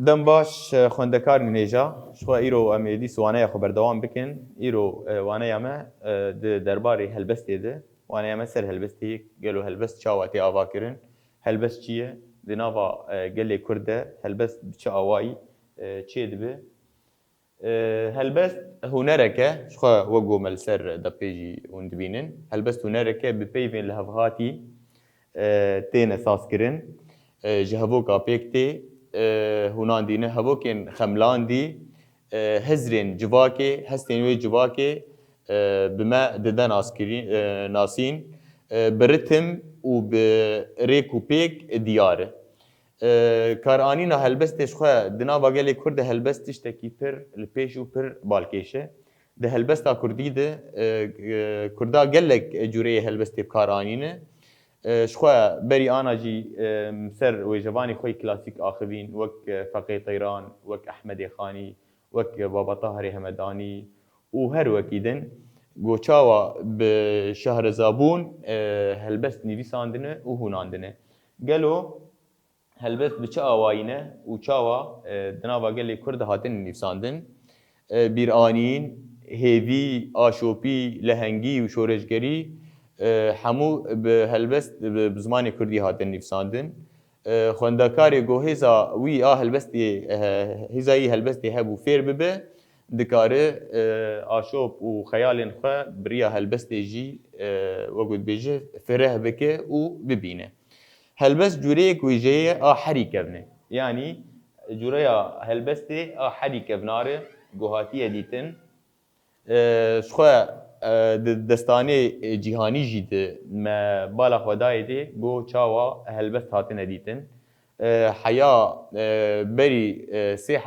دم باش خوندکارین هێژا شخوا ئیرۆ ئەم ێدی سوانەیە خۆ بەردەوام بکەن ئیرۆ وانەیەمە دەربارەی هەلبەستێ دە وانەیەمە سەر هەلبەستی گەل و هەلبەست چاواتێ ئاواکردن هەلبەست چییە di nava gelê Kurd de helbest bi çi awayî çê dibe helbest hunereke xwe wek gomel ser depê jî hûn dibînin helbest hunereke bi peyvên li hevhatî têne sazkirin ji hevoka pêk tê hûnan dîne hevokên xemlandî hezrên civakê hestên wê civakê bi me dide nasîn bi ritim û bi rêk û pêk diyar e karanîna helbestê ji xwe di nava gelê Kurd de helbest tiştekî pir li pêş û pir balkêş e di helbesta Kurdî de Kurda gelek cûreyê helbestê karanîne ji xwe berî ana jî ser wêjevanê xwe klasîk axivîn wek Feqê Teyran wek Ehmedê Xanî wek Baba Tahirê Hemedanî û her wekî din goçawa bi Şehrizabûn helbest nivîsandine û hûnandine gelo helbest bi çi awayî ne û çawa di nava gelê Kurd de hatin nivîsandin bîranîn hêvî aşopî lehengî û şoreşgerî hemû bi helbest bi zimanê Kurdî hatin nivîsandin xwendekarê gohêza wî a helbestê hêzayî helbestê hebû fêr bibe dikare aşop û xeyalên xwe biriya helbestê jî wek dibêje fireh bike û bibîne helbest cûreyek wêjeyê a herî kevne yanî cûreya helbestê a herî kevnar e gohatiye dîtin ji xwe di destanê cîhanî jî di me bala xwedayê de got çawa helbest hatine dîtin heya berî 3000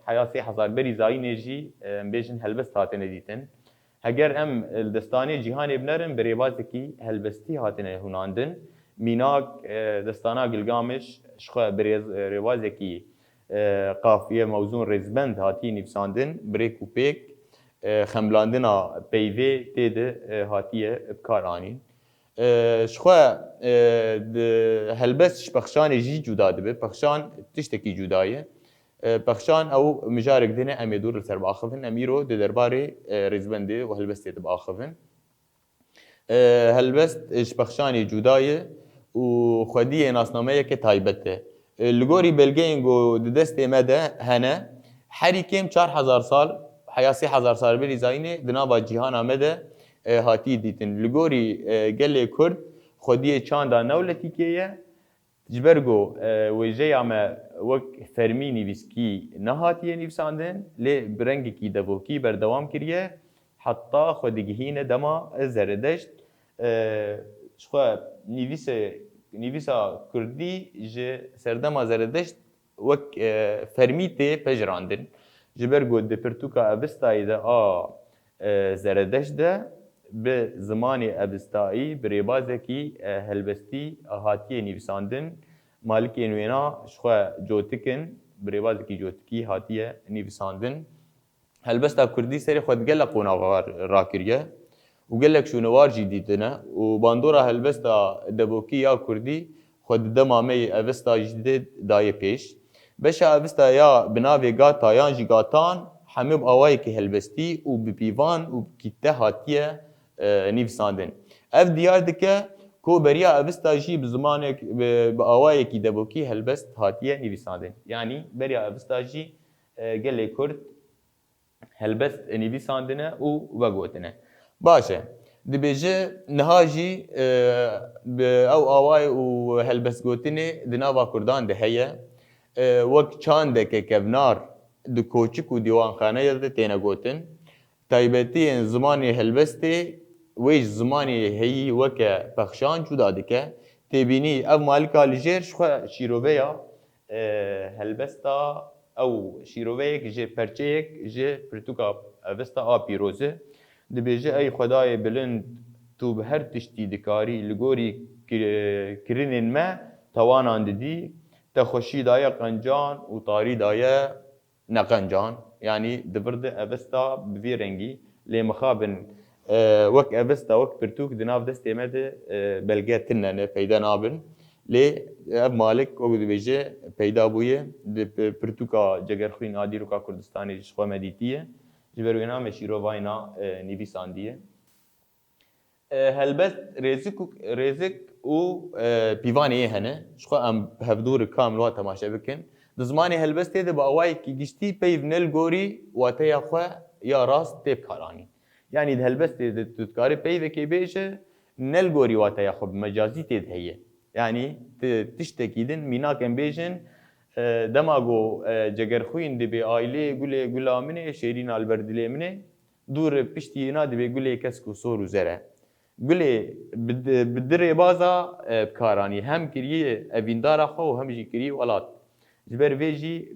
heya 3000 berî zayînê jî em bêjin helbest hatine dîtin heger em li destanê cîhanê binerin bi rêbazekî helbestî hatine hûnandin mînak destana Gilgameş ji xwe bi rêwazekî qafiye mewzûn rêzbend hatiye nivîsandin bi rêk û pêk xemlandina peyvê tê de hatiye bikar anîn ji xwe helbest ji pexşanê jî cuda dibe pexşan tiştekî cuda ye pexşan ew mijarek dîne em ê dûr li ser biaxivin em îro di derbarê rêzbendê û helbestê de biaxivin helbest ji pexşanê cuda ye û xwediyê nasnameyeke taybet e li gorî belgeyên ku di destê me de hene herî kêm 4000 sal heya 3000 sal berî zayînê di nava cîhana me de hatî dîtin li gorî gelê Kurd xwediyê çanda newletîkê ye ji ber ku wêjeya me wek fermî nivîskî nehatiye nivîsandin lê bi rengekî devokî berdewam kiriye heta xwe digihîne dema zeredeşt ji xwe nivîsa Kurdî ji serdema zeredeşt wek fermî tê pejirandin ji ber ku di pirtûka evistayê de a zeredeşt de bi zimanê evistayî bi rêbazekî helbestî hatiye nivîsandin malikên wêna ji xwe cotikin bi rêbazekî cotikî hatiye nivîsandin helbesta Kurdî serê xwe di gelek qonawar rakiriye û gelek şûnewar jî dîtine û bandora helbesta devokî ya Kurdî xwe di dema me yê evista jî de daye pêş beşa evista ya bi navê gata yan jî gatan hemû bi awayekî helbestî û bi pîvan û kîte hatiye nivîsandin ev diyar dike ku beriya evista jî bi zimanek bi awayekî devokî helbest hatiye nivîsandin yanî beriya evista jî gelê Kurd helbest nivîsandine û vegotine baş e dibêje niha jî bi ew awayê û helbestgotinê di nava Kurdan de heye wek çandeke kevnar di koçik û dîwanxaneyê de têne gotin taybetiyên zimanê helbestê wê ji zimanê heyî weke pexşan cuda dike têbînî ev malika li jêr ji xwe şîroveya helbesta ew şîroveyek ji perçeyek ji pirtûka evista a pîroz e dibêje ey xwedayê bilind tu bi her tiştî dikarî li gorî kirinên me tawanan didî te xweşî daye qencan û tarî daye neqencan yanî dibirdi evista bi vê rengî lê mixabin wek evista wek pirtûk di nav destê me de belge tune ne peyda nabin lê ev malik o dibêje peyda bûye di pirtûka Cegerxwîn a Dîroka Kurdistanê ji xwe me dîtiye ji ber wê name şîrovayna nivîsandiye. Helbest rêzik û pîvanê hene ji xwe em hevdûr kamil wa temaşe bikin. Di zimanê helbestê de bi awayekî giştî peyv nelgorî wateya xwe ya rast tê bikaranîn. Yani di helbestê de tu dikarî peyvekê bêje nelgorî wateya xwe bi mecazî tê de heye. Yani tiştekî din mînakên bêjin dema got Cegerxwîn dibe ailê gulê gula min ê Şêrîn Alberdilê min ê dûr piştî na dibe gulê kesk û sor û zer e. Gulê bi dirê baza bikaranî hem kiriye evîndara xwe û hem jî kiriye welat. Ji ber vê jî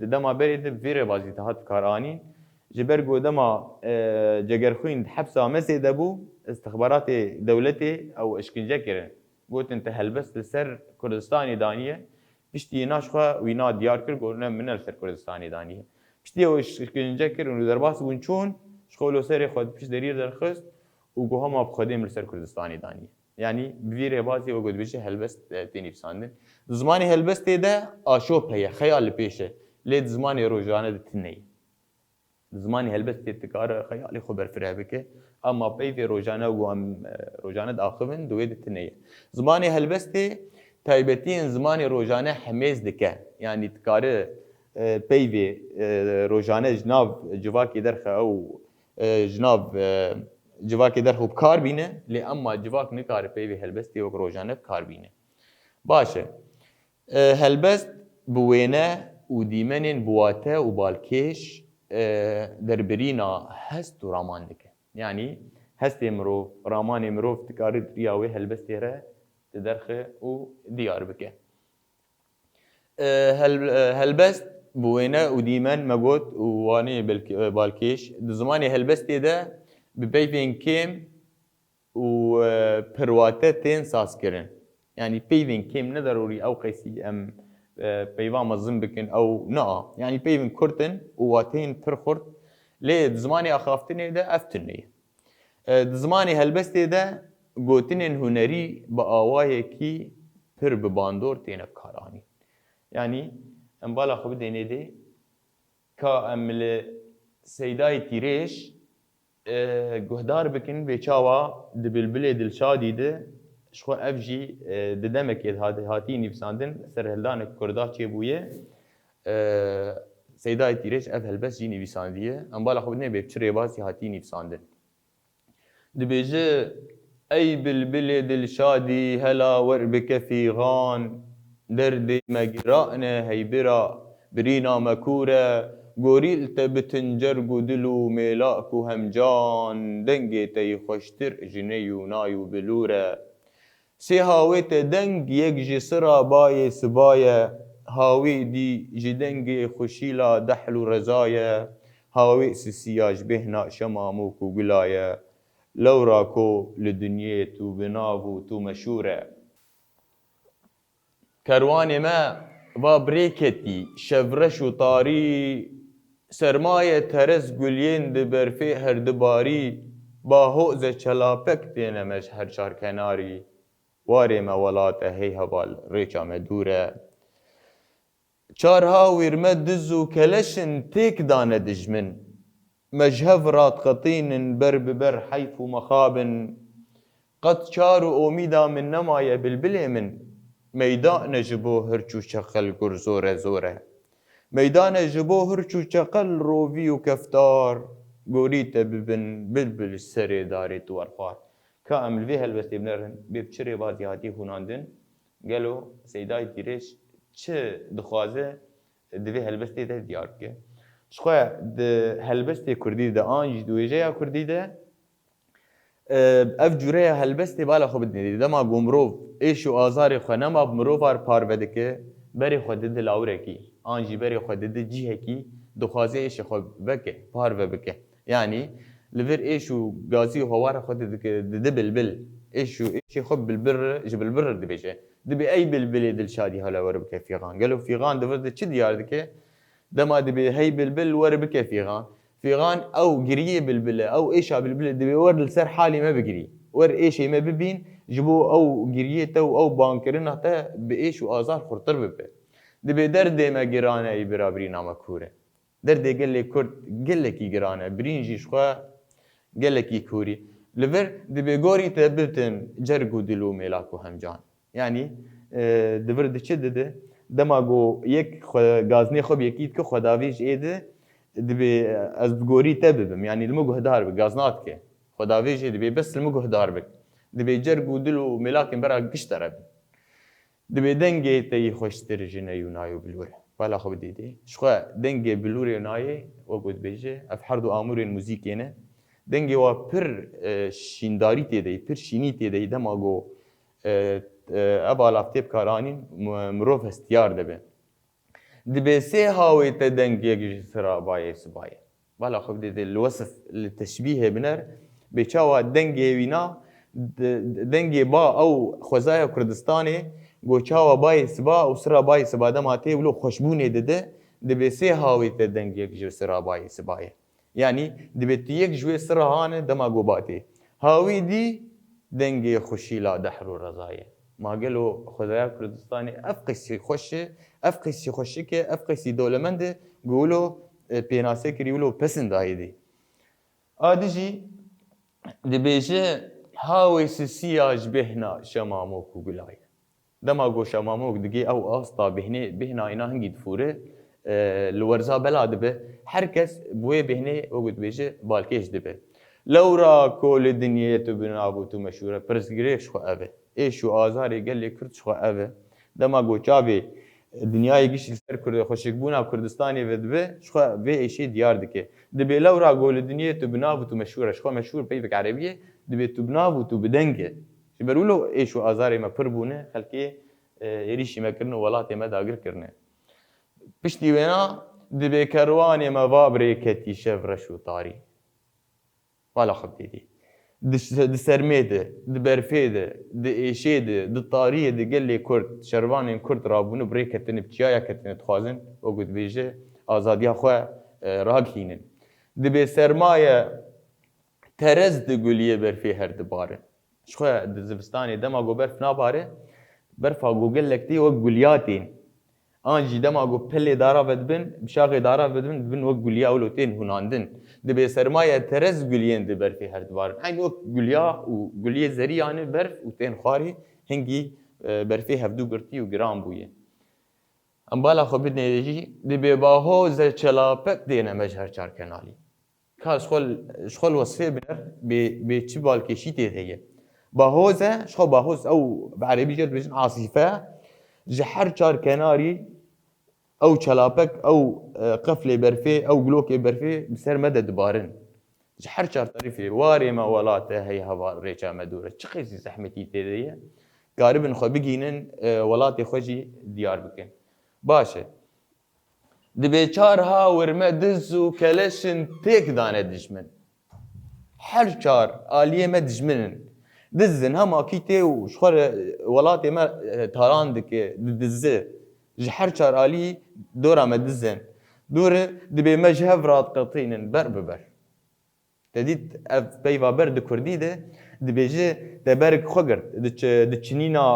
di dema berê de vê rêbazî de hat bikaranîn. Ji ber ku dema Cegerxwîn di hepsa Mesê de bû, istixbaratê dewletê ew işkence kirin. Gotin te helbest li ser Kurdistanê daniye, piştî hêna ji xwe wî na diyar kir gotin min li ser Kurdistanê daniye. Piştî ew işkence kirin û derbas bûn çûn, ji xwe li serê xwe pişt derî derxist û got hema bixwedên li ser Kurdistanê daniye. Yani bi vî rêbazî ew got dibêje helbest tê nivîsandin. Di zimanê helbestê de aşop heye, xeyal li pêş e. Lê di zimanê rojane de tin neyê. Di zimanê helbestê dikare xeyalê xwe berfireh bike, ama peyvê rojane û em rojane diaxivin di wê de tin neyê. Zimanê helbestê taybetiyên zimanê rojane hemêz dike. Yani dikare peyvê rojane ji nav civakê derxe ew ji nav civakê derxe û bikar bîne, lê emma civak nikare peyvê helbestê wek rojane bikar bîne. Baş e. Helbest bi wêne û dîmenên biwate û balkêş derbirîna hest û raman dike. Yani hestê mirov, ramanê mirov dikarî riya wê helbestê re di derxe û diyar bike. Helbest bi wêne û dîmen me got û wanê balkêş di zimanê helbestê de bi peyvên kêm û pirwate tên sazkirin. Yani peyvên kêm ne derorî ew qesî em peyva mezin bikin ew na. Yani peyvên kurtin û wateyên pir xurt. Lê di zimanê axaftinê de ev tin neyê. Di zimanê helbestê de gotinên hunerî bi awayekî pir bi bandor têne bikaranîn. Yani em bala xwe bidêne dê ka em li Seydayê Tîrêş guhdar bikin vê çawa di bilbilê Dilşadî de ji xwe ev jî di demekê hatî nivîsandin ser heldanek Kurda çêbûye Seydayê Tîrêş ev helbest jî nivîsandiye. Em bala xwe bidêne bê çi rêbazî hatî nivîsandin. Dibêje ey bilbilê Dilşadî hela wer bike fîgan derdê me girane heybira birîna me kûr e gorîl te bitin cerg û dil û mêlak û hemcan dengê te yê xweştir ji ney û nay û bilûr e. Sê hawê te deng yek ji sira bayê siba ye hawê dî ji dengê xuşîla dehl û reza ye hawê sisiya ji bêhna şema mûk û gula ye lewra ko li dunyê tu binav û tu meşhûr e. Kerwanê me va birê ketî şevreş û tarî sermaye terez guliyên di berfê her dibarî bahoze çelapek têne me ji her çarkenarî warê me welat e hey heval rêça me dûr e. Çar hawîr me diz û keleşin têk dane dijmin me ji hev radxetînin ber bi ber heyf û mexabin qet çar û omîda min nemaye bilbilê min meydane ji bo hirç û çeqel gur zor e zor e. Meydane ji bo hirç û çeqel rovî û keftar gorî te bibin bilbil ji serê darê tu werxwar. Ka em li vê helbestê binerin bê bi çi rêbazî hatî xûnandin gelo Seydayê Tîrêş çi dixwaze di vê helbestê de diyar bike. Ji xwe di helbestê Kurdî de an jî di wêjeya Kurdî de ev cûreya helbestê bala xwe bidîne. Dema ku mirov êş û azarê xwe nema bi mirovar parve dike berê xwe dide lawrekî an jî berê xwe dide cihekî dixwaze êşê xwe veke parve bike. Yani li vir êş û gazî û hewara xwe dide bilbil êş û êşê xwe bilbir ji bilbir dibêje. Dibe ey bilbilê Dilşadî hala were bike fîgan. Gelo fîgan di vir de çi diyar dike? Dema dibe hey bilbil were bike fîgan. Fîgan ew giriyê bilbil e ew êşa bilbil e dibe wer li ser halê me bigirî. Wer êşê me bibîn جبو او گریه او بانکرنا تا به ایش و آزار خورتر ببه دبی درد ما گرانه ای برابری نام کوره درد گله کرد گله کی گرانه برینجیش خو گله کی کوری لور دبی گوری تبتن جرگو دلو ملاکو همجان یعنی دور دچه دده دماغو یک گازنی خوب یکیت که خداویش ایده دبی از گوری تببم یعنی المگو هدار به گازنات که خداویش دبی بس المگو هدار بک دبی جرگو دلو ملاکن برا گشتره دبی دنگی تی خوشتر جنه یونایو بلوره والا خوب دیدی شخو دنگی بلوره یونایی و گود بیجه اف حردو آمورین موزیکینه دنگی و پر شینداری تیدی پر شینی تیدی دماغو ابا لافتیب کارانین مروف استیار دبه دبی سه هاوی تا دنگی گیج سرا بایه سبایه والا خوب دیدی الوصف التشبیه بنر بچاوا دنگی وینا دنگی با او خوزای کردستانی گوچاوا بای سبا او سرا بای سبا دماتی ولو خوشبونه دده دبی سه هاوی تا دنگی گیج سرا بایه سبایه یعنی دبی یک جوی سرا هانه دماغو باتی هاوی دی دنگی خوشیلا دحر و رضایه ما قالوا خدايا كردستاني افقسي خوشي که افقسي دولمند قولوا بيناسي كريولو بسند هايدي ادجي دبيجه هاوي سياج بهنا شماموك وقلاي دماغو شماموك دقي او اسطا بهنا اينا هنجي دفوره الورزا بلاد به هركس بوي بهني وقت بيجه بالكيش دبه لو را كل الدنيا تبنابو تو مشهوره برزگريش خو اوه ایشو آزاری گلی کرد شو اوه دما گوچابی دنیای گیش سر کرد خوشک بونا کردستانی ودبه شو به ایشی دیار دکه دبی لورا گول دنیا تو بنابو تو مشهور شو مشهور پیوک عربیه دبی تو بنابو تو بدنگه شبرولو ایشو آزاری ما پر بونه خلکی یریشی ما کرنه ولاتی ما داگر کرنه پشتی وینا دبی کروانی ما وابری کتی شفرش و طاری والا خب دیدی د سرميده د برفيده د ايشيده د طاريه د قلي كرد شربانين كرد رابون بريكتن بتشايا كتن تخازن وقد بيجي ازادي اخو راكينن د بي سرمايه ترز د قليه برفي هر دباره شخو د زبستاني دما جو برف ناباره برفا جوجل لك دي وقلياتين انجي دما جو بلي دارا بدبن بشاغي دارا بدبن وقليا اولوتين هناندن دبي سرمایه ترز گلیان دبر في هر دوار عین وقت گلیا و گلیه زریانه برف و تین خاری هنگی برفی هفدو گرتی و گرام بویه ام بالا خو بدنه دیجی دبي باهوز چلاپک دینه مجهر چار کنالی که شخول وصفه بنر به چی بالکشی تیده باهوز شخول باهوز او بعربی جد بجن عاصفه جحر چار کناری او چلاپک او قفله برفي او گلوکه برفي بسر مدى دبارن جحر چار طريفي واري ما ولاته هي هوا ريچا مدوره چقيسي زحمتي تيديه قاربن خو بگينن ولاتي خوجي ديار بكن باشه دبي چار ها ورمه دزو كلشن تيك دانه دجمن هر چار آليه ما دجمنن دزن هم اكيتي وشخور ولاتي ما تاراندك دزه جحر چار آلی دورا مدزن دوره دبی مجهف راد قطینن بر ببر تدید اف پیوا بر دکردی ده دبیجه دبرک خوگر دچنینا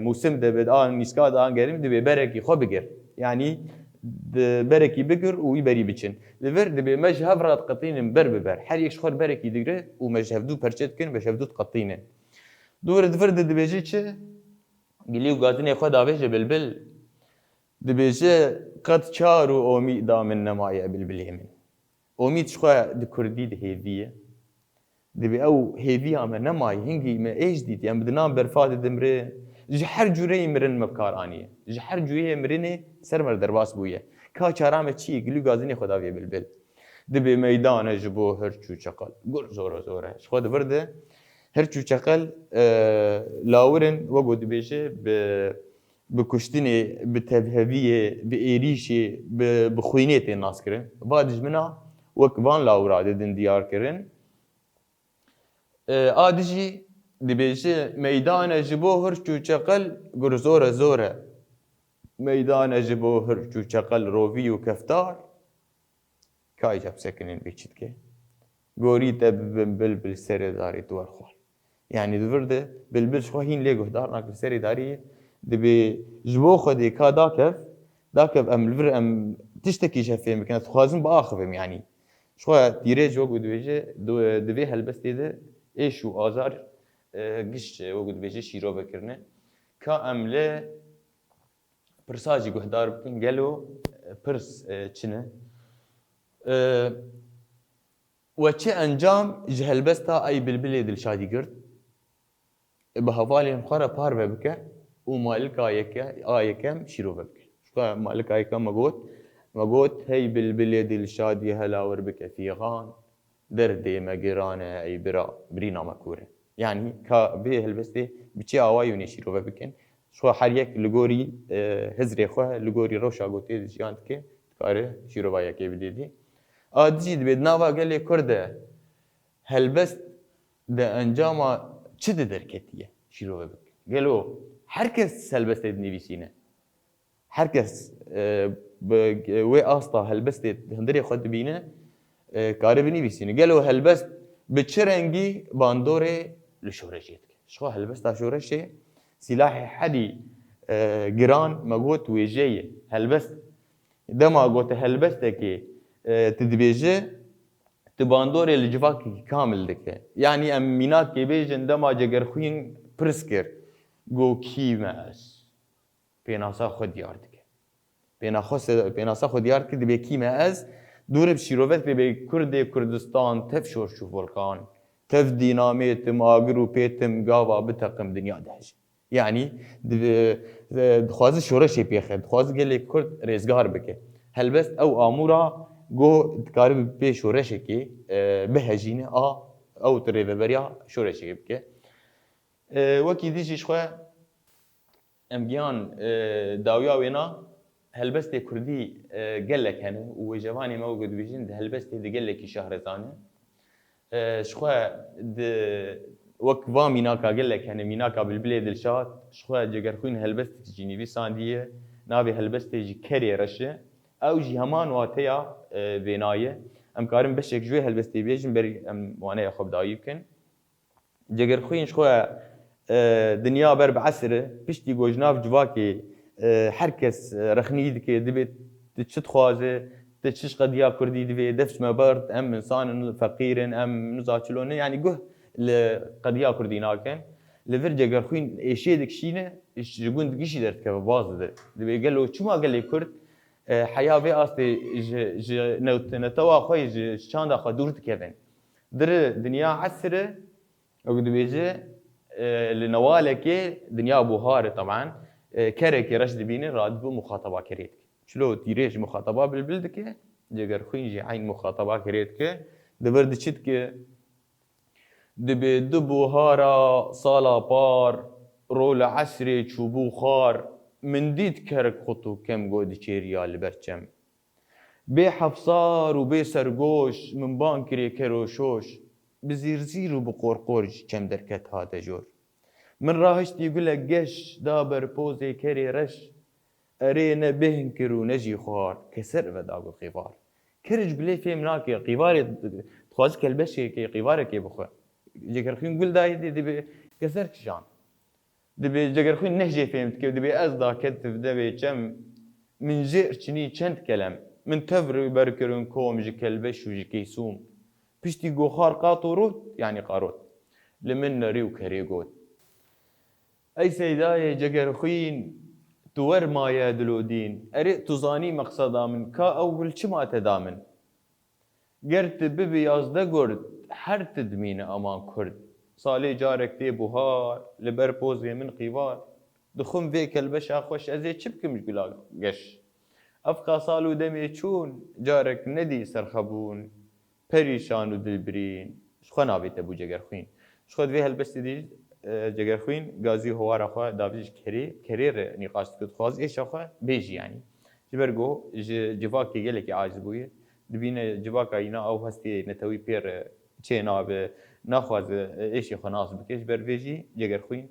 موسم دبید آن میسکاد آن گریم دبی برکی خو بگر یعنی برکی بگر و یبری بچن دبر دبی مجهف راد قطینن بر ببر هر یک شخور برکی دگره و مجهف دو پرچت کن مجهف دو قطینن دوره دفر دبیجه چه گلیو قاتنی خو داویجه بلبل دبيجه قد شاروا أميد من نمايا بالبليمن أميد شخوا دكردي هيفية دبي أو هيفية أما نماي هنجي ما إيش ديت يعني بدنا برفاد دمره جحر جوري مرن مبكار آنية جحر جوري مرنه سرمر درباس بويه كا چارامه چی گلو گازنی خدا وی بلبل دبي ميدان جبو هرچو چقل گر زوره شخوا دبرده هرچو چقل لاورن وگو دبيجه بكشتني بتهذية بإيريشة بخوينات الناس كرن بعد جمنا وكبان لاوراد دين ديار كرن آدجي دبيجي ميدان جبوهر شو شقل غرزورة زورة ميدان جبوهر شو شقل روفي وكفتار كاي جاب سكنين بيشتكي غوري تبن بلبل سرداري دوار خوال يعني دفرده بلبل شخوا هين ليه قهدار ناكل سري داري دبي جبو خدي كا داكف ام الفر ام تشتكي شفيم كانت خوازم باخفم يعني شخوا تيريج وقود بيجي دبي هلبستي ده ايش وازار قش وقود بيجي شيرو بكرنه كا ام له برساجي قهدار بكن قالوا برس چنه وچه انجام جهلبستا اي بلبلي دل شادي قرد بهوالي مخارا بار ببكه ومالك آيكم شيرو ببكه شو مالك آيكم مقوت هي بالبلد الشادي هلا وربك في غان دردي مقرانه اي برينا مكوره يعني كا به البستي بچي آوايوني شيرو ببكن شو حريك لغوري هزري خواه لغوري روشا قوتي جيانتك كاره شيرو بايكي بديدي دجيد بدناوا قال لي كرده هلبست ده انجاما چه درکتیه شیرو بک گلو هر کس هلبست نویسینه هر کس و آستا هلبست هندری خود بینه کاری بنویسینه گلو هلبست به چه رنگی باندوره لشورشیت شو هلبست شورشه سلاح حدی گران مگوت ویجیه هلبست دما قوت هلبست که تدبیجه تباندوري الجواكي كامل دكه يعني ام مينات كي بيجن دما جگر خوين برسكر جو كيماس بيناسا خود ياردك بيناسا خود ياردك دبي كيماس دور بشيروفت بي كردستان تفشور شو فولكان تف ديناميت ماغرو بيتم غاوا بتقم دنيا دهج يعني دخواز شورشي بيخد دخواز قال كرد رزقار بك هل بس او امورا جو تقارب بي شورشكي بهجينه او تريفبريا شورشكي بك وكي ديجي شويه امجيان داويا وينا هلبستي كردي قال لك انا وجواني موجود بيجين هلبستي دي قال لك شهرزانه شويه وك ميناكا قال لك انا ميناكا بالبلاد الشات شويه جغرخوين هلبستي جينيفي سانديه نابي هلبستي جي كري رشه او جي همان واتيا بنايه ام كارم بشك جوي هلبستي بيجن بري ام وانا ياخذ دايبكن جگر خوين شخوا دنيا بر بعسره بشتي جوجناف جواكي حركس رخني دكي دبت تشت خوازه تشش قضيه كردي دبي دفش مبرد ام انسان فقير ام نزاچلونه يعني جه القضيه كردينا كان لفر جگر خوين ايشي دكشينه ايش جوند دكشي درت كباز دبي قال له شو ما قال لي كرد حياه بي استي نتوا خوي شاندا خدورت كيفن در دنيا عسره او دبيجي لنوالك دنيا بوهار طبعا كرك رشد بيني راد مخاطبه كريتك شلو تيريش مخاطبه بالبلدك جگر خوينجي عين مخاطبه كريتك دبر دشتك دبي دبوهارا صالا بار رول عسري چوبو خار من ديت كرك خطو كم جودي تشيريا لبرچم بي حفصار وبي سرگوش من بانكري كروشوش بزيرزير وبقورقورج كم دركت هذا جور من راهشت يقول لك جش دابر بوزي كري رش ارينا بهنكر ونجي خوار كسر بداغو قيفار كرج بلي فيم ناكي قيفار تخواز كلبشي كي قيفار كي بخو جكر خين قول داي دي كسر جان دبي جگر خوين نهجي فهمت كيف دبي ازدا كتف دبي كم من جير چني چند كلام من تفر بركرون كوم جي كلبش وجي كيسوم بيشتي غوخار قاطروت يعني قاروت لمن ريو كريغوت اي سيداي جگر خوين تور ما يدلودين اريت تزاني مقصدا من كا اول چما تدامن گرت ببي يازدا گرد هر تدمين امان كرد صالي جارك تي بوهار لبر بوزي من قيوار دخم فيك البشا خوش ازي چبكم جلا قش افقا صالو دمي چون جارك ندي سرخبون پریشان و دلبرین شخو نابیت ابو جگر خوین شخو دوی هلبست دی جگر خوین گازی هوار خو داویج کریر نقاش کد خواز ایش خو بیجی یعنی جبرگو جواکی گله کی عاجز بوی دبین جواکا اینا او هستی نتوی پیر چه ناب نخواز ایش خو ناس بکش بر بیجی جگر خوین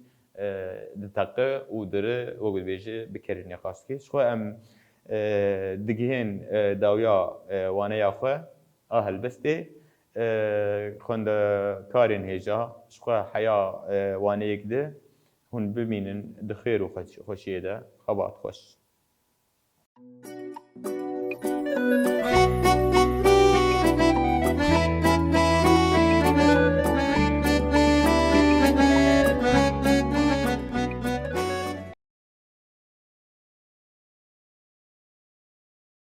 دتقه و دره و بیجی بکریر نقاش کی شخو ام دگهن داویا وانه یا خو هلبسته خوندەکارên هێژا jixwe heya waneyek de hûn bimînin di xêr û xweşiyê de xebat xweş.